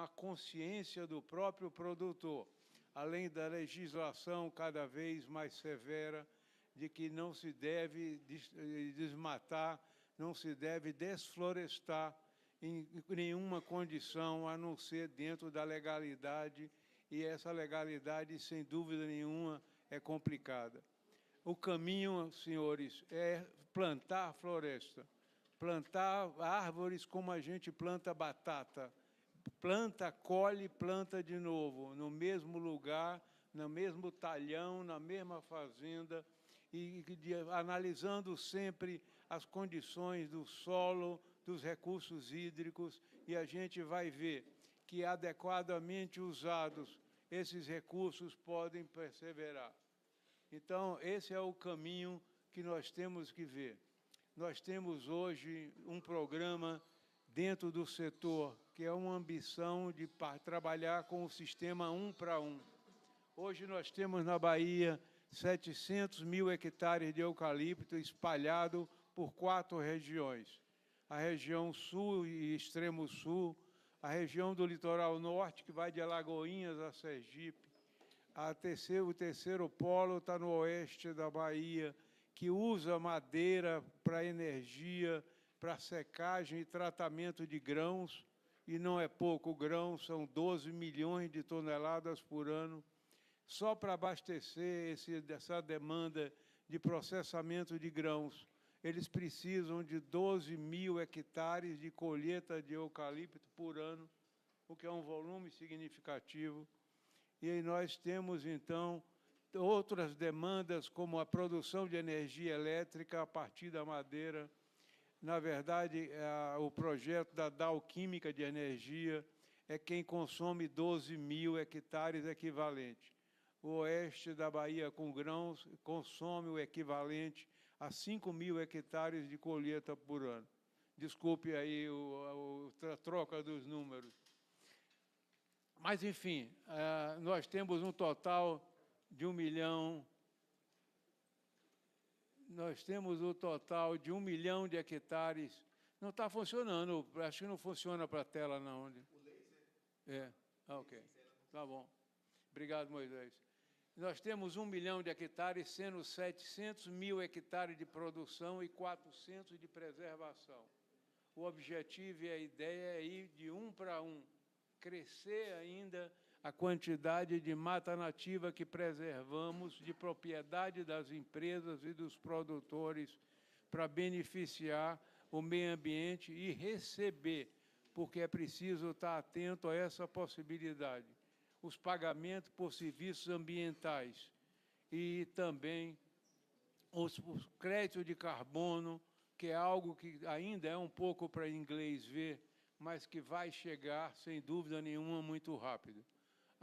a consciência do próprio produtor, além da legislação cada vez mais severa de que não se deve desmatar, não se deve desflorestar em nenhuma condição, a não ser dentro da legalidade, e essa legalidade, sem dúvida nenhuma, é complicada. O caminho, senhores, é plantar floresta, plantar árvores como a gente planta batata. Planta, colhe, planta de novo, no mesmo lugar, no mesmo talhão, na mesma fazenda, e analisando sempre as condições do solo, dos recursos hídricos, e a gente vai ver que, adequadamente usados, esses recursos podem perseverar. Então, esse é o caminho que nós temos que ver. Nós temos hoje um programa dentro do setor, que é uma ambição de trabalhar com o sistema 1 para 1. Hoje nós temos na Bahia 700 mil hectares de eucalipto espalhado por 4 regiões. A região sul e extremo sul, a região do litoral norte, que vai de Alagoinhas a Sergipe, o terceiro polo está no oeste da Bahia, que usa madeira para energia, para secagem e tratamento de grãos, e não é pouco grão, são 12 milhões de toneladas por ano, só para abastecer essa demanda de processamento de grãos. Eles precisam de 12 mil hectares de colheita de eucalipto por ano, o que é um volume significativo. E aí nós temos, então, outras demandas, como a produção de energia elétrica a partir da madeira. Na verdade, o projeto da Dow Química de Energia é quem consome 12 mil hectares equivalente. O oeste da Bahia, com grãos, consome o equivalente a 5 mil hectares de colheita por ano. Desculpe aí a troca dos números. Mas, enfim, nós temos um total de 1 milhão... Nós temos o total de 1 milhão de hectares. Não está funcionando, acho que não funciona para a tela, não. O laser? É, ok. Tá bom. Obrigado, Moisés. Nós temos 1 milhão de hectares, sendo 700 mil hectares de produção e 400 de preservação. O objetivo e a ideia é ir de 1 para 1, crescer ainda a quantidade de mata nativa que preservamos, de propriedade das empresas e dos produtores, para beneficiar o meio ambiente e receber, porque é preciso estar atento a essa possibilidade, os pagamentos por serviços ambientais e também os créditos de carbono, que é algo que ainda é um pouco para inglês ver, mas que vai chegar, sem dúvida nenhuma, muito rápido.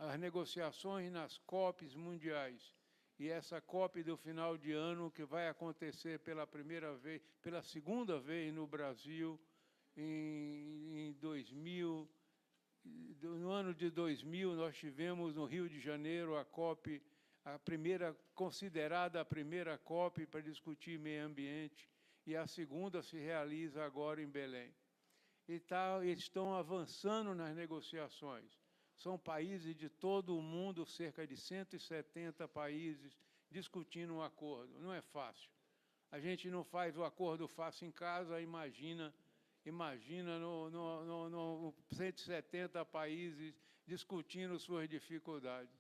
As negociações nas COPs mundiais, e essa COP do final de ano, que vai acontecer pela segunda vez no Brasil, no ano de 2000, nós tivemos no Rio de Janeiro a COP, considerada a primeira COP para discutir meio ambiente, e a segunda se realiza agora em Belém. Eles estão avançando nas negociações. São países de todo o mundo, cerca de 170 países, discutindo um acordo. Não é fácil. A gente não faz o acordo fácil em casa, imagina no 170 países discutindo suas dificuldades.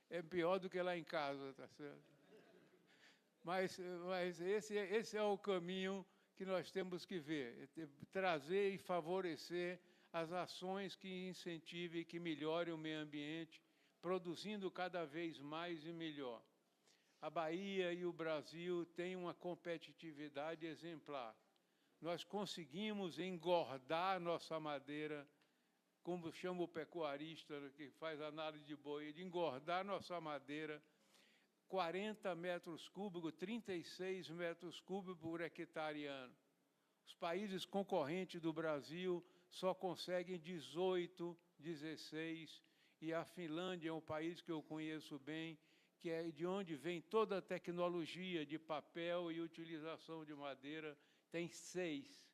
É pior do que lá em casa, tá certo? Mas esse é o caminho que nós temos que ver, trazer e favorecer as ações que incentivem e que melhorem o meio ambiente, produzindo cada vez mais e melhor. A Bahia e o Brasil têm uma competitividade exemplar. Nós conseguimos engordar nossa madeira, como chama o pecuarista que faz análise de boi, de engordar nossa madeira, 40 metros cúbicos, 36 metros cúbicos por hectare ano. Os países concorrentes do Brasil só conseguem 18, 16, e a Finlândia é um país que eu conheço bem, que é de onde vem toda a tecnologia de papel e utilização de madeira, tem 6.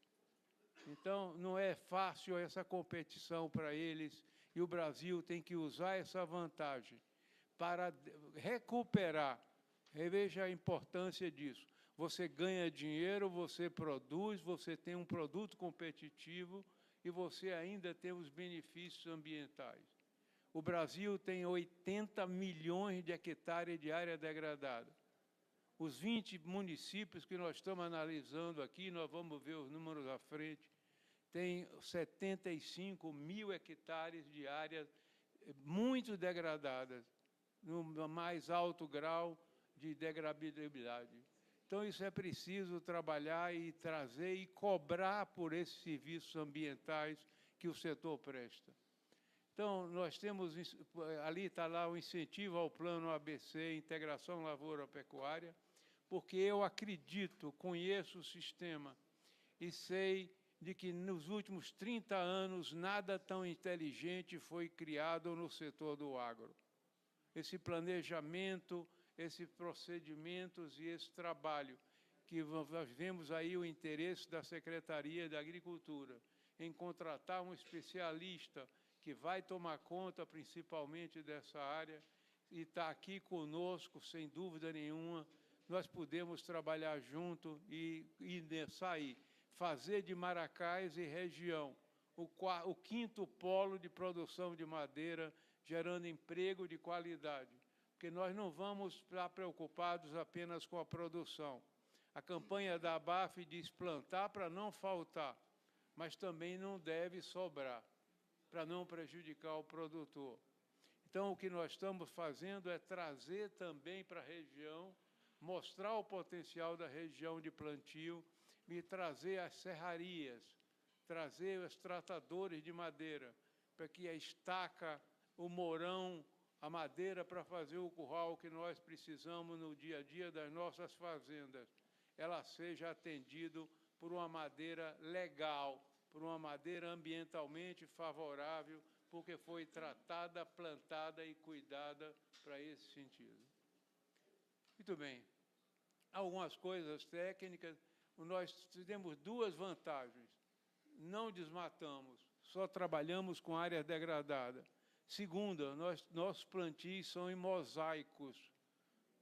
Então, não é fácil essa competição para eles, E o Brasil tem que usar essa vantagem para recuperar. Veja a importância disso. Você ganha dinheiro, você produz, você tem um produto competitivo e você ainda tem os benefícios ambientais. O Brasil tem 80 milhões de hectares de área degradada. Os 20 municípios que nós estamos analisando aqui, nós vamos ver os números à frente, tem 75 mil hectares de áreas muito degradadas, no mais alto grau de degradabilidade. Então, isso é preciso trabalhar e trazer e cobrar por esses serviços ambientais que o setor presta. Então, nós temos, ali está lá o incentivo ao plano ABC, Integração Lavoura-Pecuária, porque eu acredito, conheço o sistema e sei de que nos últimos 30 anos nada tão inteligente foi criado no setor do agro. Esse planejamento, esses procedimentos e esse trabalho, que nós vemos aí o interesse da Secretaria da Agricultura em contratar um especialista que vai tomar conta principalmente dessa área e está aqui conosco, sem dúvida nenhuma, nós podemos trabalhar junto e sair, fazer de Maracás e região o quinto polo de produção de madeira, gerando emprego de qualidade, porque nós não vamos estar preocupados apenas com a produção. A campanha da ABAF diz plantar para não faltar, mas também não deve sobrar, para não prejudicar o produtor. Então, o que nós estamos fazendo é trazer também para a região, mostrar o potencial da região de plantio e trazer as serrarias, trazer os tratadores de madeira, para que a estaca, o mourão, a madeira para fazer o curral que nós precisamos no dia a dia das nossas fazendas, ela seja atendido por uma madeira legal, por uma madeira ambientalmente favorável, porque foi tratada, plantada e cuidada para esse sentido. Muito bem. Algumas coisas técnicas, nós tivemos duas vantagens. Não desmatamos, só trabalhamos com área degradada. Segunda, nossos plantios são em mosaicos,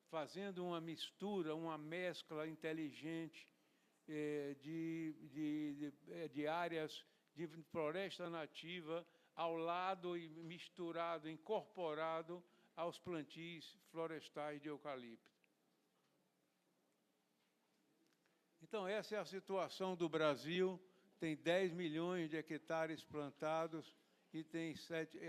fazendo uma mistura, uma mescla inteligente de áreas de floresta nativa ao lado e misturado, incorporado aos plantios florestais de eucalipto. Então, essa é a situação do Brasil, tem 10 milhões de hectares plantados, e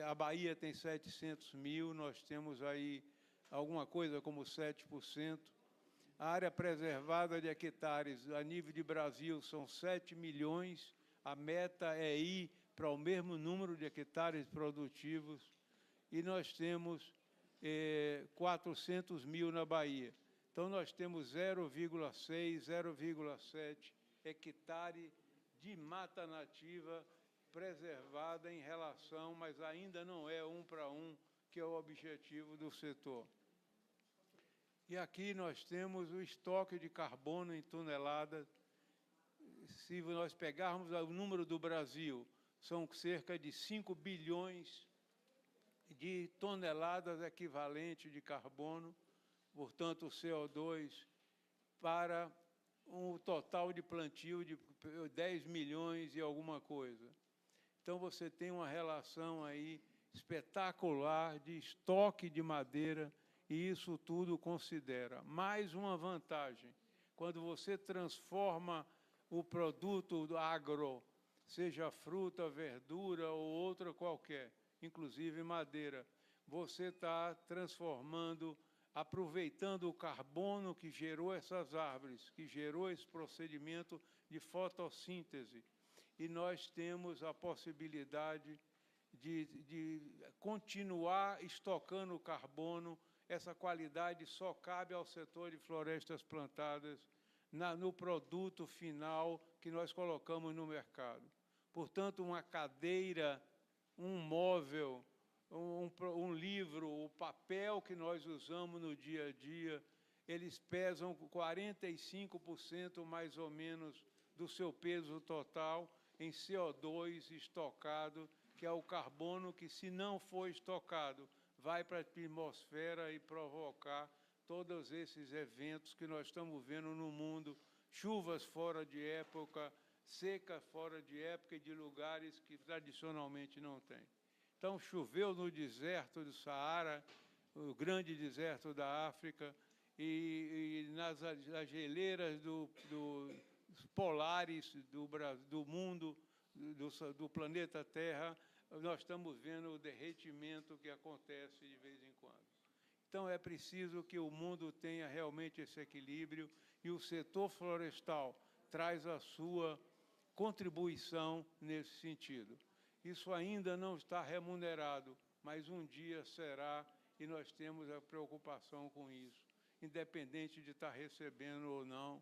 a Bahia tem 700 mil, nós temos aí alguma coisa como 7%. A área preservada de hectares a nível de Brasil são 7 milhões, a meta é ir para o mesmo número de hectares produtivos, e nós temos 400 mil na Bahia. Então, nós temos 0,6, 0,7 hectare de mata nativa preservada em relação, mas ainda não é 1 para 1, que é o objetivo do setor. E aqui nós temos o estoque de carbono em toneladas. Se nós pegarmos o número do Brasil, são cerca de 5 bilhões de toneladas equivalentes de carbono, portanto, o CO2, para um total de plantio de 10 milhões e alguma coisa. Então, você tem uma relação aí espetacular de estoque de madeira, e isso tudo considera. Mais uma vantagem, quando você transforma o produto do agro, seja fruta, verdura ou outra qualquer, inclusive madeira, você está transformando, aproveitando o carbono que gerou essas árvores, que gerou esse procedimento de fotossíntese. E nós temos a possibilidade de continuar estocando carbono. Essa qualidade só cabe ao setor de florestas plantadas no produto final que nós colocamos no mercado. Portanto, uma cadeira, um móvel, um livro, o papel que nós usamos no dia a dia, eles pesam 45% mais ou menos do seu peso total em CO2 estocado que é o carbono que, se não for estocado, vai para a atmosfera e provocar todos esses eventos que nós estamos vendo no mundo, chuvas fora de época, seca fora de época e de lugares que tradicionalmente não tem. Então, choveu no deserto do Saara, o grande deserto da África, e nas geleiras dos polares do mundo, do planeta Terra, nós estamos vendo o derretimento que acontece de vez em quando. Então, é preciso que o mundo tenha realmente esse equilíbrio, e o setor florestal traz a sua contribuição nesse sentido. Isso ainda não está remunerado, mas um dia será, e nós temos a preocupação com isso, independente de estar recebendo ou não.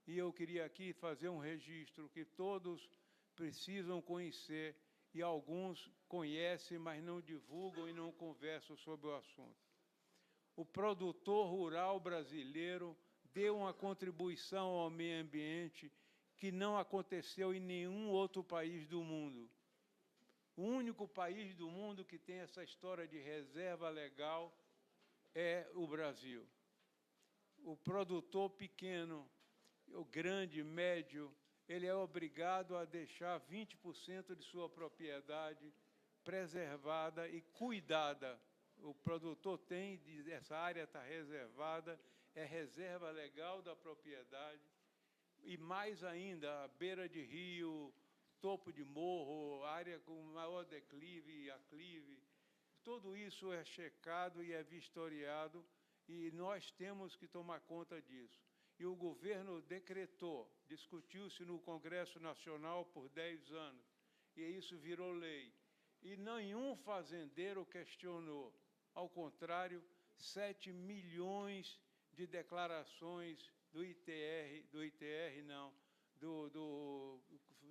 E eu queria aqui fazer um registro que todos precisam conhecer, e alguns conhecem, mas não divulgam e não conversam sobre o assunto. O produtor rural brasileiro deu uma contribuição ao meio ambiente que não aconteceu em nenhum outro país do mundo. O único país do mundo que tem essa história de reserva legal é o Brasil. O produtor pequeno, o grande, médio, ele é obrigado a deixar 20% de sua propriedade preservada e cuidada. O produtor tem, essa área está reservada, é reserva legal da propriedade, e mais ainda, a beira de rio, topo de morro, área com maior declive e aclive, tudo isso é checado e é vistoriado, e nós temos que tomar conta disso. E o governo decretou, discutiu-se no Congresso Nacional por 10 anos, e isso virou lei. E nenhum fazendeiro questionou. Ao contrário, 7 milhões de declarações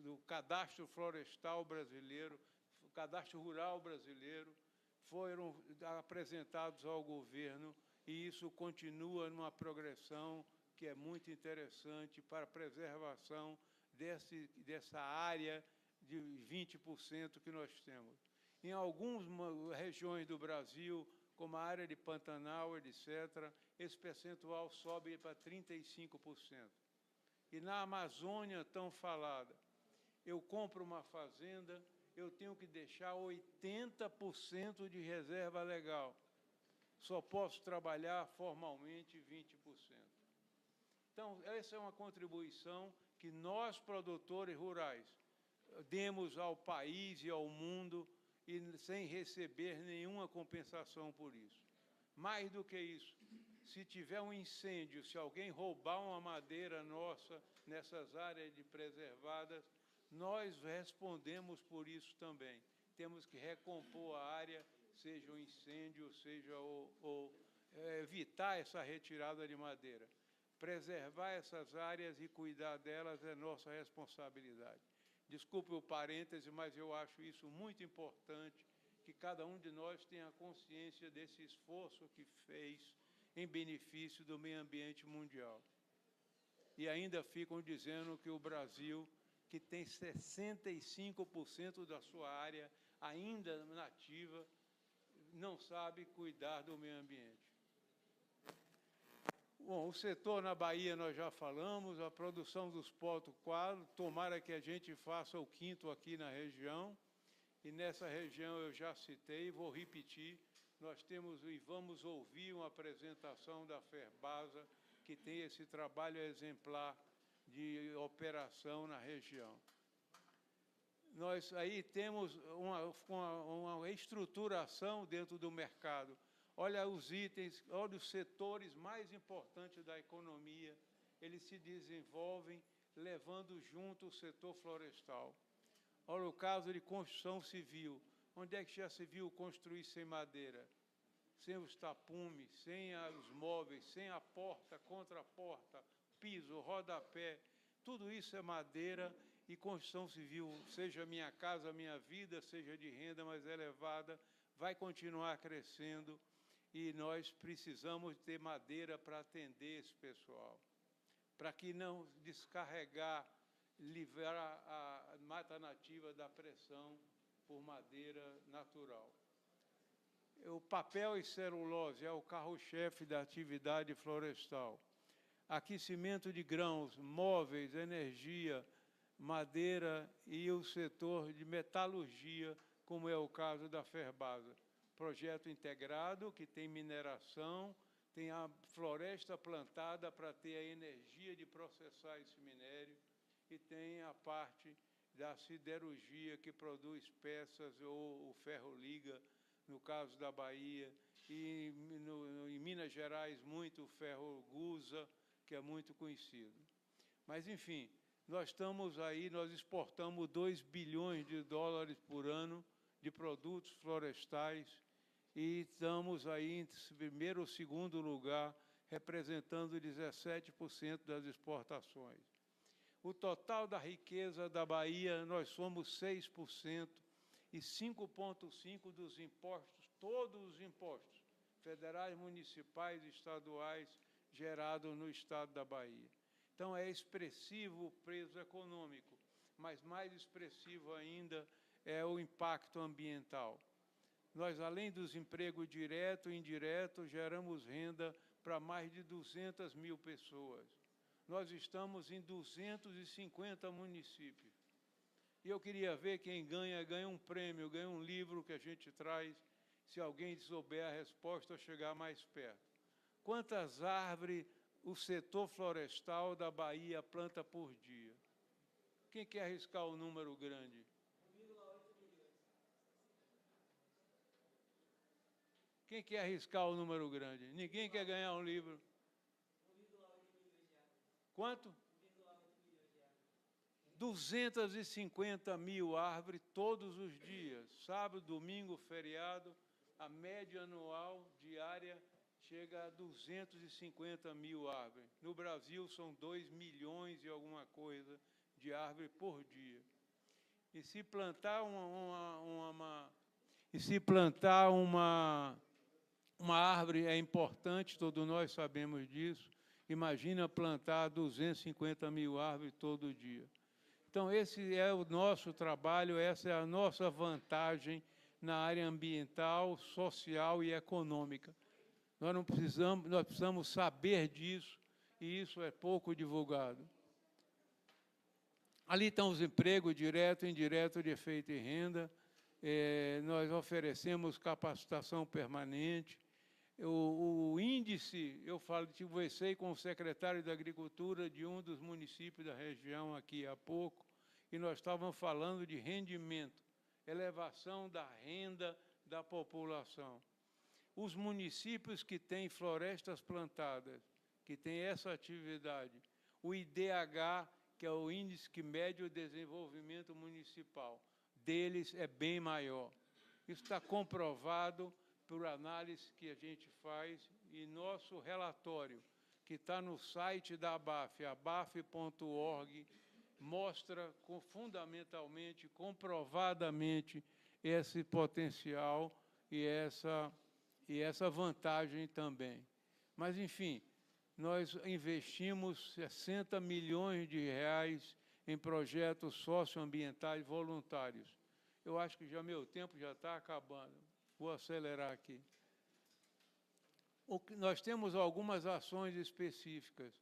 do Cadastro Florestal Brasileiro, o Cadastro Rural Brasileiro, foram apresentados ao governo, e isso continua numa progressão que é muito interessante para a preservação dessa área de 20% que nós temos. Em algumas regiões do Brasil, como a área de Pantanal, etc., esse percentual sobe para 35%. E na Amazônia, tão falada, eu compro uma fazenda, eu tenho que deixar 80% de reserva legal. Só posso trabalhar formalmente 20%. Então, essa é uma contribuição que nós, produtores rurais, demos ao país e ao mundo, e sem receber nenhuma compensação por isso. Mais do que isso, se tiver um incêndio, se alguém roubar uma madeira nossa nessas áreas preservadas, nós respondemos por isso também. Temos que recompor a área, seja o incêndio, seja evitar essa retirada de madeira. Preservar essas áreas e cuidar delas é nossa responsabilidade. Desculpe o parêntese, mas eu acho isso muito importante, que cada um de nós tenha consciência desse esforço que fez em benefício do meio ambiente mundial. E ainda ficam dizendo que o Brasil, que tem 65% da sua área ainda nativa, não sabe cuidar do meio ambiente. Bom, o setor na Bahia nós já falamos, a produção dos potos quadros, tomara que a gente faça o 5º aqui na região, e nessa região eu já citei, vou repetir, nós temos e vamos ouvir uma apresentação da Ferbasa, que tem esse trabalho exemplar de operação na região. Nós aí temos uma estruturação dentro do mercado. Olha os itens, olha os setores mais importantes da economia, eles se desenvolvem levando junto o setor florestal. Olha o caso de construção civil. Onde é que já se viu construir sem madeira? Sem os tapumes, sem os móveis, sem a porta, contraporta, piso, rodapé. Tudo isso é madeira, e construção civil, seja Minha Casa Minha Vida, seja de renda mais elevada, vai continuar crescendo. E nós precisamos ter madeira para atender esse pessoal, para que não descarregar livrar a mata nativa da pressão por madeira natural. O papel e celulose é o carro-chefe da atividade florestal. Aquecimento de grãos, móveis, energia, madeira e o setor de metalurgia, como é o caso da Ferbasa. Projeto integrado que tem mineração, tem a floresta plantada para ter a energia de processar esse minério e tem a parte da siderurgia que produz peças ou o ferro-liga, no caso da Bahia, e em Minas Gerais muito o ferro-gusa, que é muito conhecido. Mas, enfim, nós estamos aí, nós exportamos 2 bilhões de dólares por ano de produtos florestais e estamos aí em primeiro ou segundo lugar, representando 17% das exportações. O total da riqueza da Bahia, nós somos 6% e 5,5% dos impostos, todos os impostos, federais, municipais e estaduais, gerados no estado da Bahia. Então, é expressivo o preço econômico, mas mais expressivo ainda é o impacto ambiental. Nós, além dos empregos direto e indireto, geramos renda para mais de 200 mil pessoas. Nós estamos em 250 municípios. E eu queria ver quem ganha um prêmio, ganha um livro que a gente traz, se alguém souber a resposta ou chegar mais perto. Quantas árvores o setor florestal da Bahia planta por dia? Quem quer arriscar o número grande? 1,8 milhões. Quem quer arriscar o número grande? Ninguém quer ganhar um livro. 1,8 milhões de árvores. Quanto? 1,8 milhões de árvores. 250 mil árvores todos os dias. Sábado, domingo, feriado, a média anual diária chega a 250 mil árvores. No Brasil, são 2 milhões e alguma coisa de árvores por dia. E se plantar uma árvore é importante, todos nós sabemos disso, imagina plantar 250 mil árvores todo dia. Então, esse é o nosso trabalho, essa é a nossa vantagem na área ambiental, social e econômica. Nós precisamos saber disso, e isso é pouco divulgado. Ali estão os empregos direto e indireto de efeito e renda. Nós oferecemos capacitação permanente. O índice, eu conversei com o secretário da Agricultura de um dos municípios da região aqui há pouco, e nós estávamos falando de rendimento, elevação da renda da população. Os municípios que têm florestas plantadas, que têm essa atividade, o IDH, que é o Índice que mede o desenvolvimento municipal, deles é bem maior. Isso está comprovado por análise que a gente faz, e nosso relatório, que está no site da ABAF, abaf.org, mostra fundamentalmente, comprovadamente, esse potencial e essa vantagem também. Mas, enfim, nós investimos 60 milhões de reais em projetos socioambientais voluntários. Eu acho que meu tempo já está acabando. Vou acelerar aqui. Nós temos algumas ações específicas.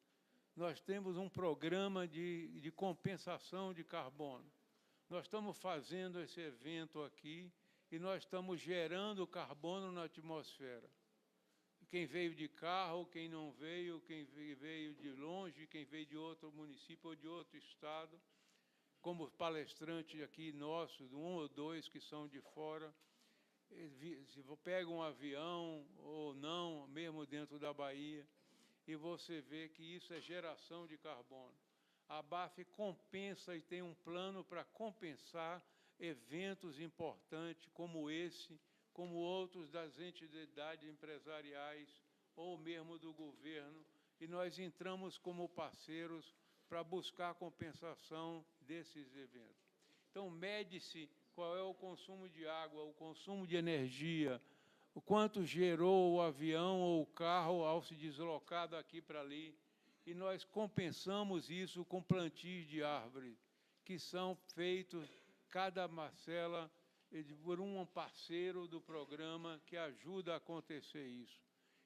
Nós temos um programa de compensação de carbono. Nós estamos fazendo esse evento aqui e nós estamos gerando carbono na atmosfera. Quem veio de carro, quem não veio, quem veio de longe, quem veio de outro município ou de outro estado, como palestrantes aqui nossos, um ou dois que são de fora, se pega um avião ou não, mesmo dentro da Bahia, e você vê que isso é geração de carbono. A ABAF compensa e tem um plano para compensar eventos importantes como esse, como outros das entidades empresariais ou mesmo do governo, e nós entramos como parceiros para buscar a compensação desses eventos. Então, mede-se qual é o consumo de água, o consumo de energia, o quanto gerou o avião ou o carro ao se deslocar daqui para ali, e nós compensamos isso com plantios de árvores. que são feitos, cada parcela, por um parceiro do programa que ajuda a acontecer isso.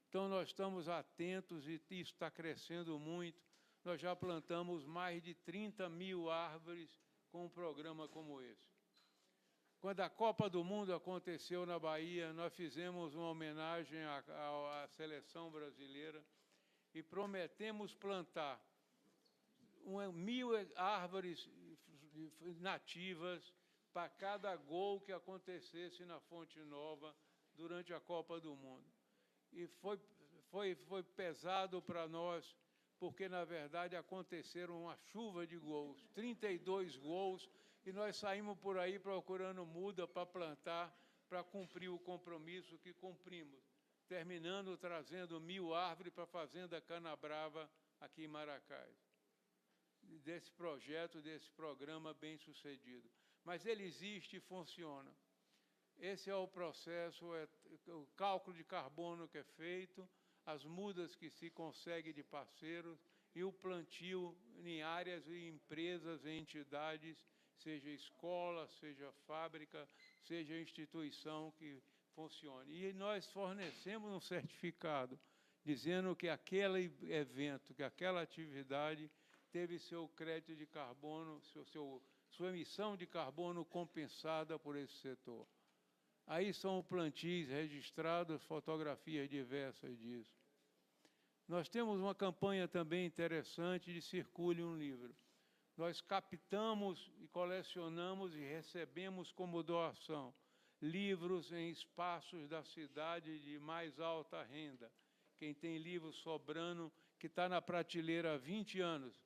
Então, nós estamos atentos e isso está crescendo muito. Nós já plantamos mais de 30 mil árvores com um programa como esse. Quando a Copa do Mundo aconteceu na Bahia, nós fizemos uma homenagem à seleção brasileira e prometemos plantar 1.000 árvores nativas para cada gol que acontecesse na Fonte Nova durante a Copa do Mundo. E foi pesado para nós, porque, na verdade, aconteceram uma chuva de gols, 32 gols, e nós saímos por aí procurando muda para plantar, para cumprir o compromisso que cumprimos, terminando trazendo 1.000 árvores para a Fazenda Canabrava, aqui em Maracás. Desse projeto, desse programa bem-sucedido. Mas ele existe e funciona. Esse é o processo, o cálculo de carbono que é feito, as mudas que se consegue de parceiros e o plantio em áreas e empresas e entidades, seja escola, seja fábrica, seja instituição que funcione. E nós fornecemos um certificado dizendo que aquele evento, que aquela atividade teve seu crédito de carbono, sua emissão de carbono compensada por esse setor. Aí são plantios registrados, fotografias diversas disso. Nós temos uma campanha também interessante de Circule um Livro. Nós captamos e colecionamos e recebemos como doação livros em espaços da cidade de mais alta renda. Quem tem livro sobrando, que está na prateleira há 20 anos,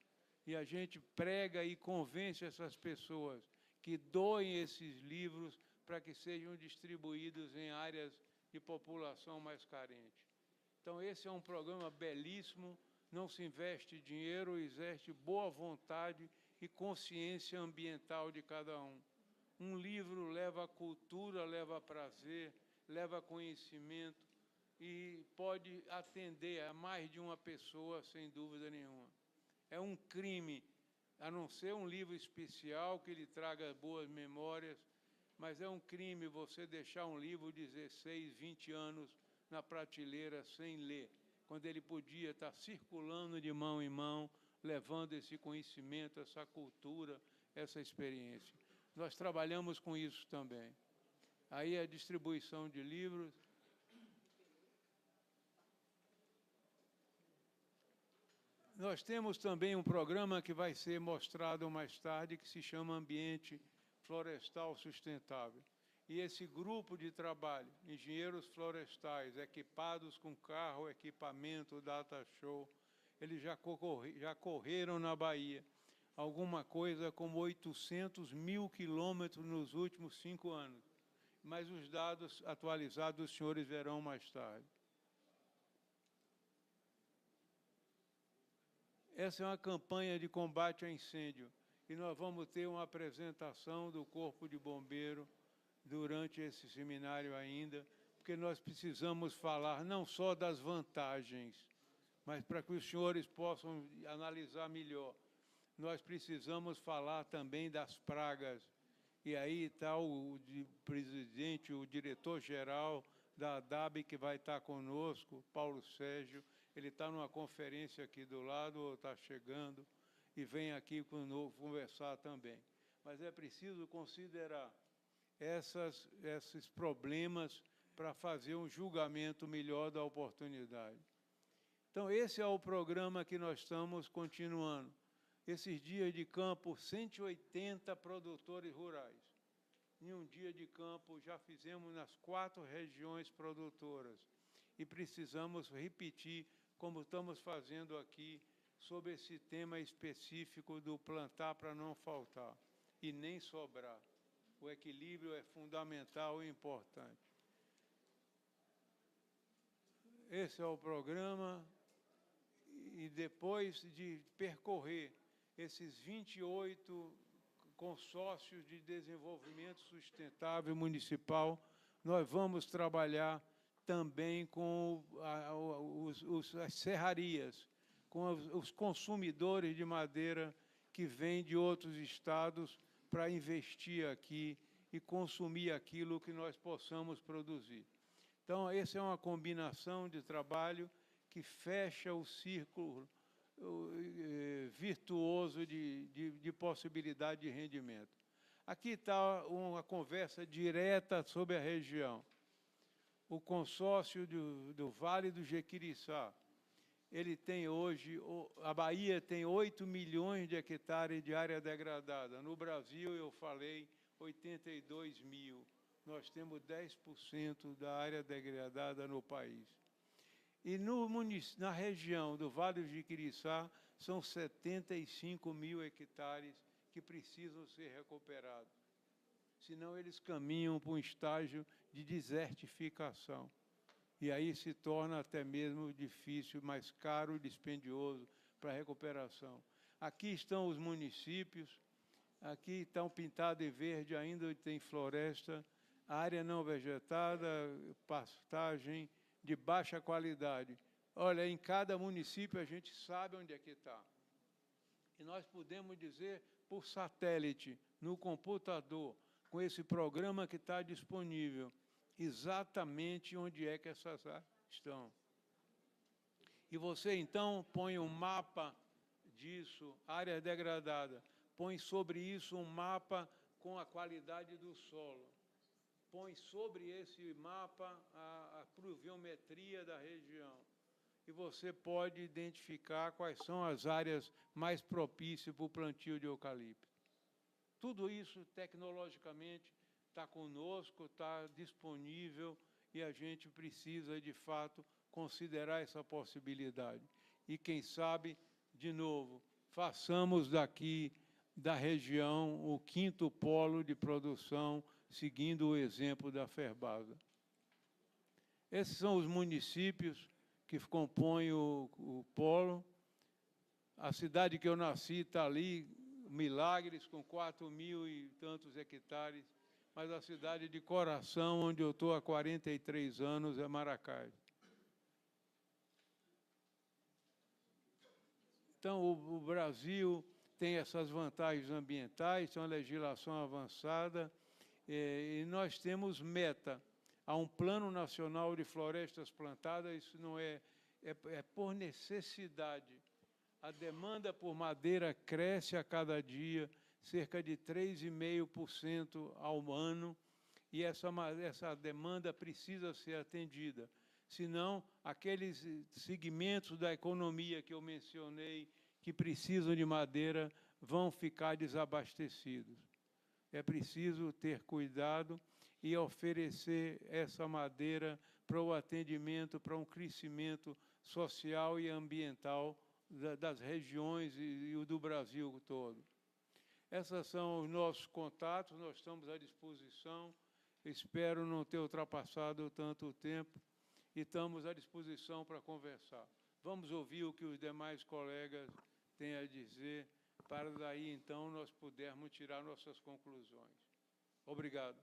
e a gente prega e convence essas pessoas que doem esses livros para que sejam distribuídos em áreas de população mais carente. Então, esse é um programa belíssimo, não se investe dinheiro, existe boa vontade e consciência ambiental de cada um. Um livro leva cultura, leva prazer, leva conhecimento e pode atender a mais de uma pessoa, sem dúvida nenhuma. É um crime, a não ser um livro especial que lhe traga boas memórias, mas é um crime você deixar um livro de 16, 20 anos na prateleira sem ler, quando ele podia estar circulando de mão em mão, levando esse conhecimento, essa cultura, essa experiência. Nós trabalhamos com isso também. Aí a distribuição de livros. Nós temos também um programa que vai ser mostrado mais tarde, que se chama Ambiente Florestal Sustentável. E esse grupo de trabalho, engenheiros florestais, equipados com carro, equipamento, data show, eles já correram na Bahia alguma coisa como 800 mil quilômetros nos últimos 5 anos. Mas os dados atualizados os senhores verão mais tarde. Essa é uma campanha de combate a incêndio e nós vamos ter uma apresentação do Corpo de Bombeiro durante esse seminário ainda, porque nós precisamos falar não só das vantagens, mas para que os senhores possam analisar melhor. Nós precisamos falar também das pragas. E aí está o presidente, o diretor-geral da ADAB, que vai estar conosco, Paulo Sérgio. Ele está numa conferência aqui do lado, ou está chegando, e vem aqui conosco conversar também. Mas é preciso considerar esses problemas para fazer um julgamento melhor da oportunidade. Então, esse é o programa que nós estamos continuando. Esses dias de campo, 180 produtores rurais. Em um dia de campo, já fizemos nas 4 regiões produtoras. E precisamos repetir, como estamos fazendo aqui, sobre esse tema específico do plantar para não faltar e nem sobrar. O equilíbrio é fundamental e importante. Esse é o programa. E depois de percorrer esses 28 consórcios de desenvolvimento sustentável municipal, nós vamos trabalhar também com as serrarias, com os consumidores de madeira que vêm de outros estados para investir aqui e consumir aquilo que nós possamos produzir. Então, essa é uma combinação de trabalho que fecha o círculo virtuoso de possibilidade de rendimento. Aqui está uma conversa direta sobre a região. O consórcio do Vale do Jequiriçá, ele tem hoje, a Bahia tem 8 milhões de hectares de área degradada. No Brasil, eu falei, 82 mil. Nós temos 10% da área degradada no país. E na região do Vale do Jequiriçá, são 75 mil hectares que precisam ser recuperados. Senão, eles caminham para um estágio de desertificação. E aí se torna até mesmo difícil, mais caro e dispendioso para a recuperação. Aqui estão os municípios, aqui estão pintados em verde, ainda tem floresta, área não vegetada, pastagem de baixa qualidade. Olha, em cada município a gente sabe onde é que está. E nós podemos dizer por satélite, no computador, com esse programa que está disponível, exatamente onde é que essas áreas estão. E você, então, põe um mapa disso, área degradada, põe sobre isso um mapa com a qualidade do solo, põe sobre esse mapa a pluviometria da região, e você pode identificar quais são as áreas mais propícias para o plantio de eucalipto. Tudo isso, tecnologicamente, está conosco, está disponível, e a gente precisa, de fato, considerar essa possibilidade. E, quem sabe, de novo, façamos daqui, da região, o 5º polo de produção, seguindo o exemplo da Ferbasa. Esses são os municípios que compõem o polo. A cidade que eu nasci está ali, Milagres, com 4.000 e tantos hectares, mas a cidade de coração, onde eu estou há 43 anos, é Maracás. Então, o Brasil tem essas vantagens ambientais, tem uma legislação avançada, e nós temos meta. Há um Plano Nacional de Florestas Plantadas, isso não é por necessidade. A demanda por madeira cresce a cada dia, cerca de 3,5% ao ano, e essa demanda precisa ser atendida. Senão, aqueles segmentos da economia que eu mencionei, que precisam de madeira, vão ficar desabastecidos. É preciso ter cuidado e oferecer essa madeira para o atendimento, para um crescimento social e ambiental das regiões e do Brasil todo. Esses são os nossos contatos, nós estamos à disposição, espero não ter ultrapassado tanto tempo, e estamos à disposição para conversar. Vamos ouvir o que os demais colegas têm a dizer, para daí, então, nós pudermos tirar nossas conclusões. Obrigado.